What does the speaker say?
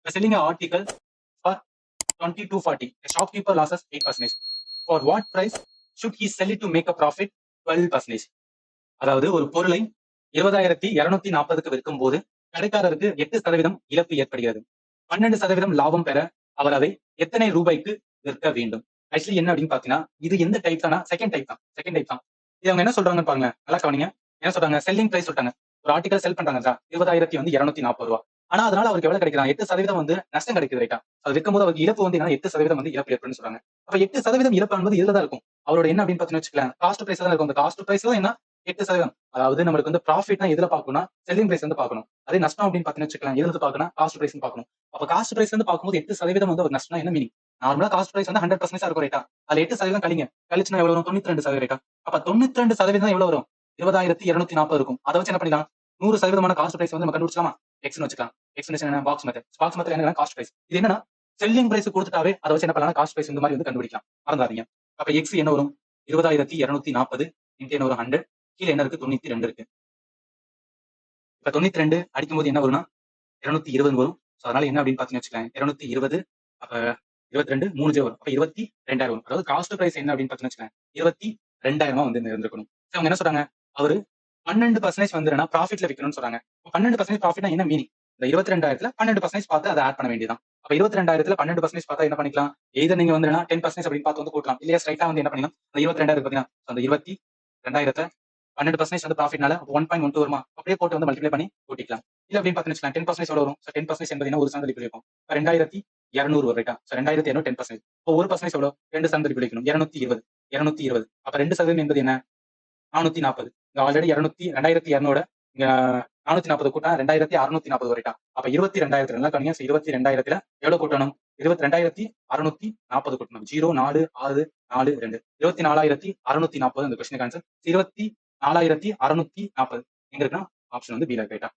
Selling an article for 2240. A shopkeeper loses 8%. For what price should he sell it to make a profit 12%? அதாவது ஒரு பொருளை 20,240க்கு விற்கும் போது கடைக்காரருக்கு 8% இழப்பு ஏற்படுகிறது. 12% லாபம் பெற அவர் அதை எத்தனை ரூபாய்க்கு விற்க வேண்டும்? ஆக்சுவலி என்ன அப்படின்னு பாத்தீங்கன்னா, இது எந்த டைப் தானா? செகண்ட் டைப் தான். இது அவங்க என்ன சொல்றாங்கன்னு பாருங்க, நல்லா கவனிங்க. என்ன சொல்றாங்க? செல்லிங் பிரைஸ் சொல்லிட்டாங்க. ஒரு ஆர்டிகல் செல் பண்றாங்க 20,240 ரூபா. ஆனா அதனால அவருக்கு எவ்வளவு கிடைக்கிறான்? 8% நஷ்டம் கிடைக்குது, ரைட்டா? அது விற்கும் போது அவருக்கு இழப்பு என்னன்னா 8% இழப்பு ஏற்படுன்னு சொல்றாங்க. அப்ப 8% இழப்பு என்பது இதுல தான் இருக்கும். அவரோட என்ன அப்படின்னு பாத்தீங்கன்னா வச்சுக்கலாம், காஸ்ட் பிரைஸ் தான் இருக்கும். அந்த காஸ்ட் பிரைஸ் தான் என்ன? 8%. அதாவது நம்மளுக்கு ப்ராஃபிட்னா எதுல பார்க்கணும்னா செல்லிங் பிரைஸ் பார்க்கணும். அதே நஷ்டம் அப்படின்னு பாத்தீங்கன்னா வச்சுக்கலாம், எதுல பார்க்கணும்? காஸ்ட் பிரைஸ் பார்க்கணும். அப்ப காஸ்ட் பிரைஸ் பார்க்கும்போது 8% ஒரு நஷ்டம் என்ன மீனிங்? நார்மலா காஸ்ட் பிரைஸ் 100% இருக்கும், ரைட்டா? அதுல 8% கழிங்க. கழிச்சுனா எவ்வளவு வரும்? 92%, ரைட்டா? அப்ப 92% எவ்வளவு வரும்? 20,240 இருக்கும். அதை வச்சு என்ன பண்ணிடலாம்? 100% காஸ்ட் பிரைஸ் நம்ம கண்டுபிடிச்சலாமா? எக்ஸ்னு வச்சுக்கலாம். எக்ஸ்பிளேஷன் என்ன? Box method. பாக்ஸ் மெத்தட் என்ன? Cost price. இது என்னன்னா செல்லிங் பிரைஸ் கொடுத்துட்டாவே அதை வச்சு என்ன பண்ணலாம்? காஸ்ட் பிரைஸ் இந்த மாதிரி கண்டுபிடிக்கலாம். மறந்துடாதீங்க. அப்ப எக்ஸ் என்ன வரும்? 20,240 இன்டு என்ன வரும்? 100. கீழே என்ன இருக்கு? 92 இருக்கு. இப்ப 92 அடிக்கும்போது என்ன வரும்னா 220 வரும். அதனால என்ன அப்படின்னு பாத்தீங்கன்னு வச்சுக்கலாம், 220 அப்ப 22 3 வரும். அப்ப 22,000 வரும். அதாவது காஸ்ட் பிரைஸ் என்ன அப்படின்னு பாத்தீங்கன்னு வச்சுக்கலாம், 22,000 வந்து இருந்திருக்கணும். அவங்க என்ன சொல்றாங்க? அவரு 12% வந்து ப்ராஃபிட்ல விற்கணும்னு சொல்றாங்க. 12% ப்ராஃபிட்னா என்ன மீனிங்? இந்த 22,000ல 12% பார்த்து அதை ஆட் பண்ண வேண்டியதான். அப்ப 22,000ல 12% பார்த்தா என்ன பண்ணிக்கலாம்? எய்தர் நீங்க வந்து 10% அப்படின்னு பார்த்து வந்து கூட்டலாம். இல்லையா ஸ்ட்ரைட்டா வந்து என்ன பண்ணிக்கலாம்? அந்த 22,000 பாத்தீங்கன்னா அந்த 22,000 12% வந்து ப்ராஃபிட்னால 1.12 வருமா? அப்படியே போட்டு வந்து மல்டிப்ளை பண்ணி கூட்டிக்கலாம். இல்ல அப்படின்னு பாத்தீங்கன்னா 10% எவ்வளவு வரும்? 10% என்பது ஒரு சந்ததி பிரிக்கும். 2,200 வரும், ரைட்டா? 2,200 10%. இப்போ 1% எவ்வளவு? 2 சந்ததி பிரிக்கணும். 220. அப்ப 2% என்பது என்ன? 440. ஆல்ரெடி 2,200 இங்க 440 கூட்டா 2,640 வரைட்டா. அப்ப 22,000 நல்லா கவனிங்க. 22,000ல எவ்வளவு கூட்டணும்? 22,640 கூட்டணும். 04642 24,640 இந்த கொஸ்டினுக்கு ஆன்சர். 24,640 எங்க இருக்குன்னா ஆப்ஷன் வந்து பி ரைட்டா.